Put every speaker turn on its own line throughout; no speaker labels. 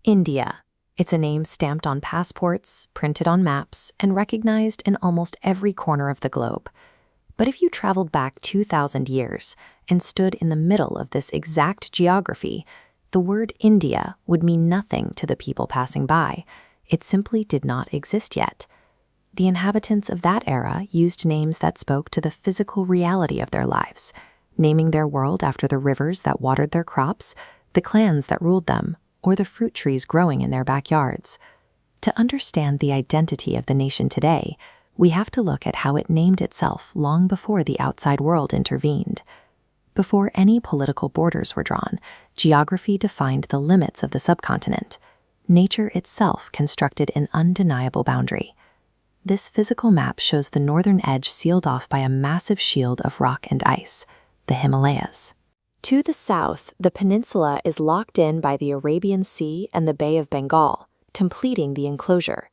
India. It's a name stamped on passports, printed on maps, and recognized in almost every corner of the globe. But if you traveled back 2,000 years and stood in the middle of this exact geography, the word India would mean nothing to the people passing by. It simply did not exist yet. The inhabitants of that era used names that spoke to the physical reality of their lives, naming their world after the rivers that watered their crops, the clans that ruled them, or the fruit trees growing in their backyards. To understand the identity of the nation today, we have to look at how it named itself long before the outside world intervened. Before any political borders were drawn, geography defined the limits of the subcontinent. Nature itself constructed an undeniable boundary. This physical map shows the northern edge sealed off by a massive shield of rock and ice, the Himalayas. To the south, the peninsula is locked in by the Arabian Sea and the Bay of Bengal, completing the enclosure.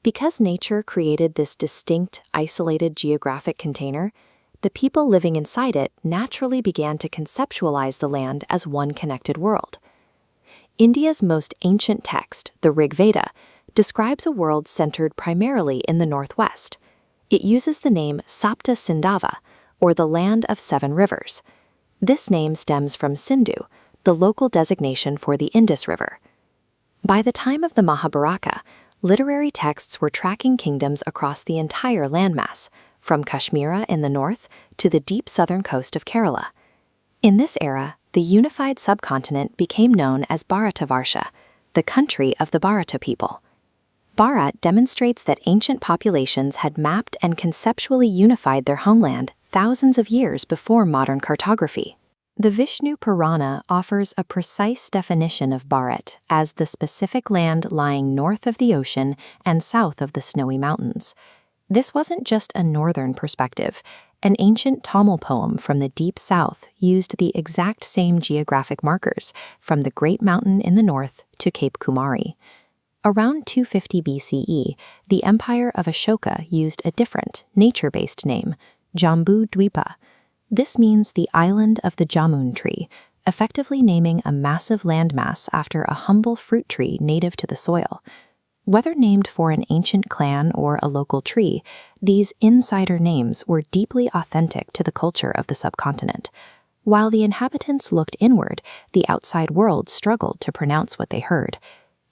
Because nature created this distinct, isolated geographic container, the people living inside it naturally began to conceptualize the land as one connected world. India's most ancient text, the Rig Veda, describes a world centered primarily in the northwest. It uses the name Sapta Sindhava, or the land of seven rivers. This name stems from Sindhu, the local designation for the Indus River. By the time of the Mahabharata, literary texts were tracking kingdoms across the entire landmass, from Kashmir in the north to the deep southern coast of Kerala. In this era, the unified subcontinent became known as Bharatavarsha, the country of the Bharata people. Bharat demonstrates that ancient populations had mapped and conceptually unified their homeland thousands of years before modern cartography. The Vishnu Purana offers a precise definition of Bharat as the specific land lying north of the ocean and south of the snowy mountains. This wasn't just a northern perspective. An ancient Tamil poem from the deep south used the exact same geographic markers, from the Great Mountain in the north to Cape Kumari. Around 250 BCE, the empire of Ashoka used a different, nature-based name, Jambu Dwipa. This means the island of the jamun tree, effectively naming a massive landmass after a humble fruit tree native to the soil. Whether named for an ancient clan or a local tree, these insider names were deeply authentic to the culture of the subcontinent. While the inhabitants looked inward, the outside world struggled to pronounce what they heard.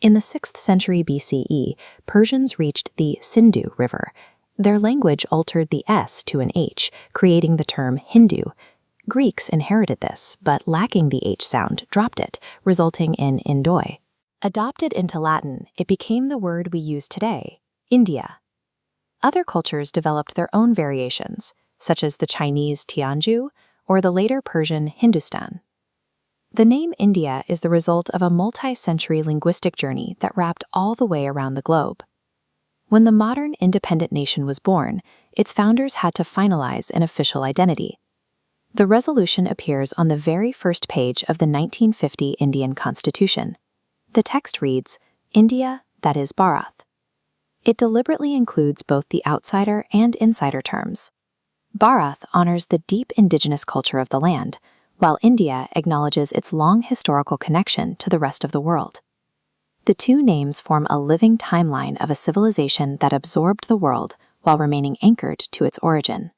In the 6th century BCE, Persians reached the Sindhu River. Their language altered the S to an H, creating the term Hindu. Greeks inherited this, but lacking the H sound, dropped it, resulting in Indoi. Adopted into Latin, it became the word we use today, India. Other cultures developed their own variations, such as the Chinese Tianzhu or the later Persian Hindustan. The name India is the result of a multi-century linguistic journey that wrapped all the way around the globe. When the modern independent nation was born, its founders had to finalize an official identity. The resolution appears on the very first page of the 1950 Indian Constitution. The text reads, India, that is Bharat. It deliberately includes both the outsider and insider terms. Bharat honors the deep indigenous culture of the land, while India acknowledges its long historical connection to the rest of the world. The two names form a living timeline of a civilization that absorbed the world while remaining anchored to its origin.